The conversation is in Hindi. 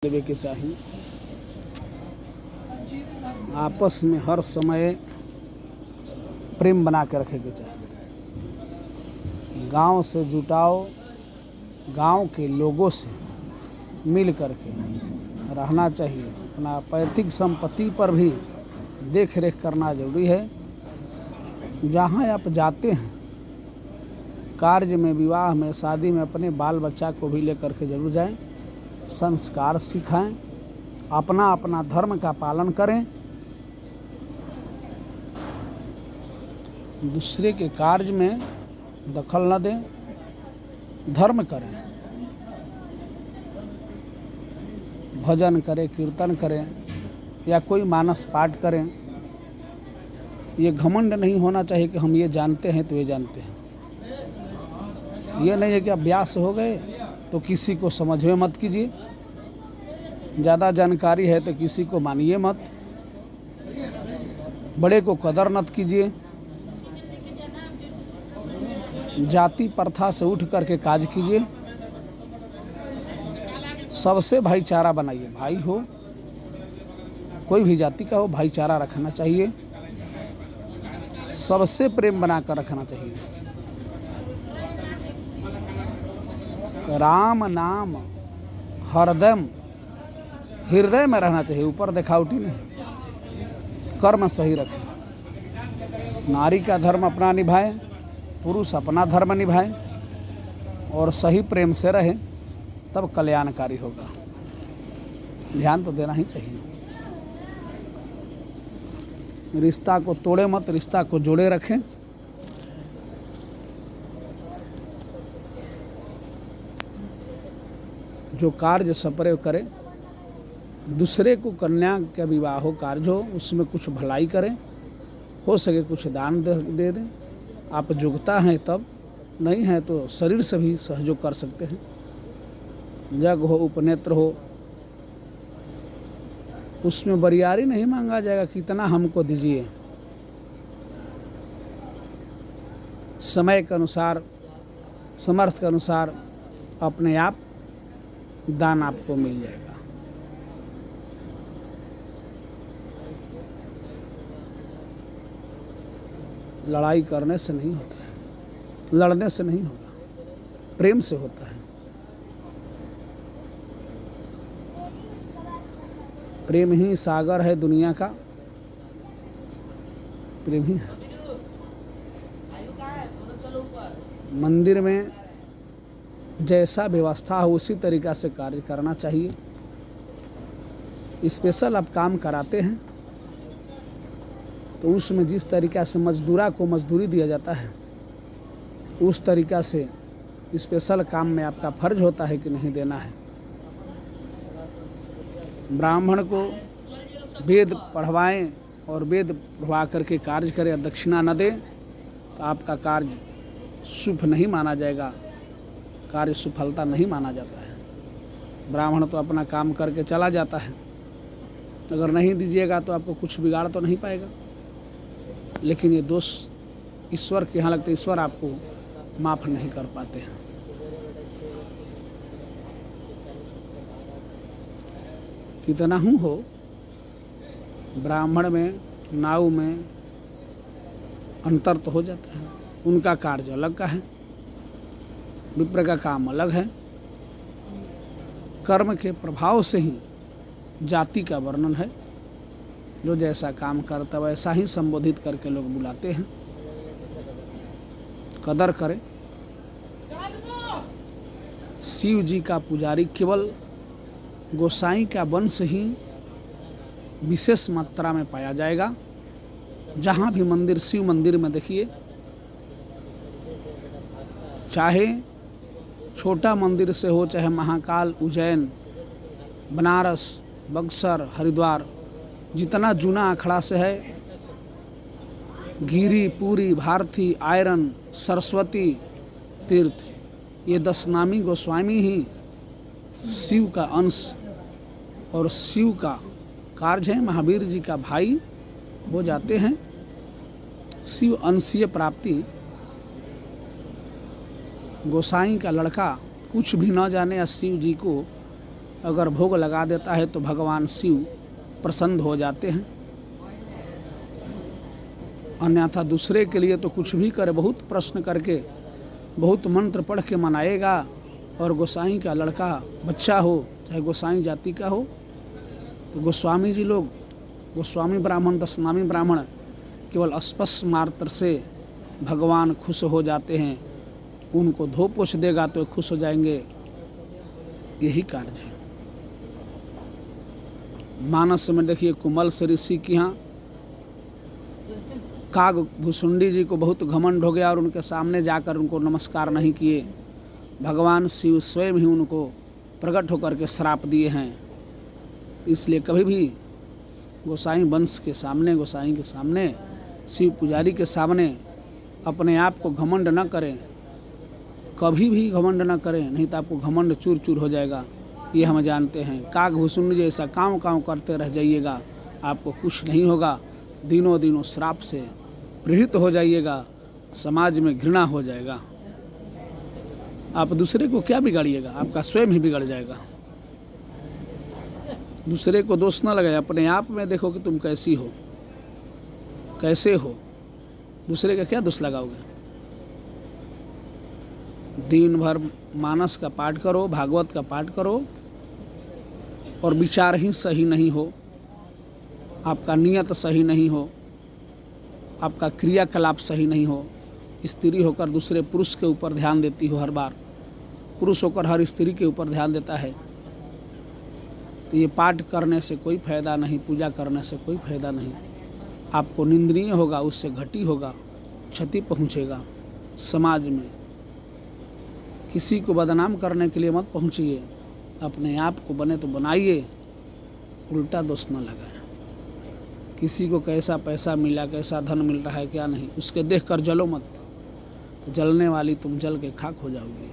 देवे के चाहिए। आपस में हर समय प्रेम बना के रखे के चाहिए। गांव से जुटाओ, गांव के लोगों से मिल करके रहना चाहिए। अपना पैतृक संपत्ति पर भी देख रेख करना जरूरी है। जहाँ आप जाते हैं, कार्य में, विवाह में, शादी में, अपने बाल बच्चा को भी लेकर के जरूर जाएं। संस्कार सिखाएं, अपना अपना धर्म का पालन करें, दूसरे के कार्य में दखल न दें, धर्म करें, भजन करें, कीर्तन करें या कोई मानस पाठ करें। ये घमंड नहीं होना चाहिए कि हम ये जानते हैं तो ये जानते हैं। ये नहीं है कि अभ्यास हो गए तो किसी को समझ में मत कीजिए। ज़्यादा जानकारी है तो किसी को मानिए मत। बड़े को कदर मत कीजिए। जाति प्रथा से उठ करके काज कीजिए। सबसे भाईचारा बनाइए। भाई हो, कोई भी जाति का हो, भाईचारा रखना चाहिए। सबसे प्रेम बनाकर रखना चाहिए। राम नाम हृदय में रहना चाहिए। ऊपर दिखावटी नहीं। कर्म सही रखें। नारी का धर्म अपना निभाए, पुरुष अपना धर्म निभाए और सही प्रेम से रहे, तब कल्याणकारी होगा। ध्यान तो देना ही चाहिए। रिश्ता को तोड़े मत, रिश्ता को जोड़े रखें। जो कार्य सपरे करे, दूसरे को कन्या का विवाह हो, कार्य हो, उसमें कुछ भलाई करें। हो सके कुछ दान दे दें। आप योग्यता हैं तब, नहीं है तो शरीर से भी सहयोग कर सकते हैं। यज्ञ हो, उपनेत्र हो, उसमें बरियारी नहीं मांगा जाएगा कितना हमको दीजिए। समय के अनुसार, समर्थ के अनुसार अपने आप दान आपको मिल जाएगा। लड़ाई करने से नहीं होता है, लड़ने से नहीं होगा, प्रेम से होता है। प्रेम ही सागर है दुनिया का, प्रेम ही है। मंदिर में जैसा व्यवस्था हो उसी तरीक़ा से कार्य करना चाहिए। स्पेशल आप काम कराते हैं तो उसमें जिस तरीक़ा से मजदूरा को मजदूरी दिया जाता है, उस तरीक़ा से स्पेशल काम में आपका फर्ज होता है कि नहीं देना है। ब्राह्मण को वेद पढ़वाएं और वेद पढ़वा करके कार्य करें और दक्षिणा न दें तो आपका कार्य शुभ नहीं माना जाएगा, कार्य सफलता नहीं माना जाता है। ब्राह्मण तो अपना काम करके चला जाता है, अगर नहीं दीजिएगा तो आपको कुछ बिगाड़ तो नहीं पाएगा। लेकिन ये दोष ईश्वर के यहाँ लगते, ईश्वर आपको माफ़ नहीं कर पाते हैं। कितना हूँ हो, ब्राह्मण में, नाव में अंतर तो हो जाता है। उनका कार्य अलग का है, विप्र का काम अलग है। कर्म के प्रभाव से ही जाति का वर्णन है। जो जैसा काम करता है वैसा ही संबोधित करके लोग बुलाते हैं। कदर करें। शिव जी का पुजारी केवल गोसाई का वंश ही विशेष मात्रा में पाया जाएगा। जहाँ भी मंदिर, शिव मंदिर में देखिए, चाहे छोटा मंदिर से हो, चाहे महाकाल, उज्जैन, बनारस, बक्सर, हरिद्वार, जितना जूना अखड़ा से है, गिरी, पूरी, भारती, आयरन, सरस्वती तीर्थ, ये 10 नामी गोस्वामी ही शिव का अंश और शिव का कार्य है। महावीर जी का भाई हो जाते हैं। शिव अंशीय प्राप्ति, गोसाई का लड़का कुछ भी न जाने या शिव जी को अगर भोग लगा देता है तो भगवान शिव प्रसन्न हो जाते हैं। अन्यथा दूसरे के लिए तो कुछ भी करे, बहुत प्रश्न करके, बहुत मंत्र पढ़ के मनाएगा, और गोसाई का लड़का बच्चा हो, चाहे गोसाई जाति का हो, तो गोस्वामी जी लोग, गोस्वामी ब्राह्मण, दशनामी ब्राह्मण, केवल स्पर्श मात्र से भगवान खुश हो जाते हैं। उनको धो पोछ देगा तो खुश हो जाएंगे। यही कार्य है। मानस में देखिए, कुमल से ऋषि के यहाँ काग भुसुंडी जी को बहुत घमंड हो गया और उनके सामने जाकर उनको नमस्कार नहीं किए। भगवान शिव स्वयं ही उनको प्रकट होकर के श्राप दिए हैं। इसलिए कभी भी गोसाई वंश के सामने, गोसाई के सामने, शिव पुजारी के सामने अपने आप को घमंड न करें, कभी भी घमंड न करें, नहीं तो आपको घमंड चूर चूर हो जाएगा। ये हम जानते हैं। काग भुसुंडी जैसा काँव काँव करते रह जाइएगा, आपको कुछ नहीं होगा। दिनों दिनों श्राप से पीड़ित हो जाइएगा, समाज में घृणा हो जाएगा। आप दूसरे को क्या बिगाड़िएगा, आपका स्वयं ही बिगड़ जाएगा। दूसरे को दोष न लगाए, अपने आप में देखो कि तुम कैसी हो, कैसे हो। दूसरे का क्या दोष लगाओगे। दिन भर मानस का पाठ करो, भागवत का पाठ करो, और विचार ही सही नहीं हो, आपका नियत सही नहीं हो, आपका क्रियाकलाप सही नहीं हो। स्त्री होकर दूसरे पुरुष के ऊपर ध्यान देती हो हर बार, पुरुष होकर हर स्त्री के ऊपर ध्यान देता है, तो ये पाठ करने से कोई फायदा नहीं, पूजा करने से कोई फायदा नहीं। आपको निंदनीय होगा, उससे घटी होगा, क्षति पहुँचेगा समाज में। किसी को बदनाम करने के लिए मत पहुँचिए, अपने आप को बने तो बनाइए, उल्टा दोष न लगाए। किसी को कैसा पैसा मिला, कैसा धन मिल रहा है, क्या नहीं, उसके देख कर जलो मत, तो जलने वाली तुम जल के खाक हो जाओगे।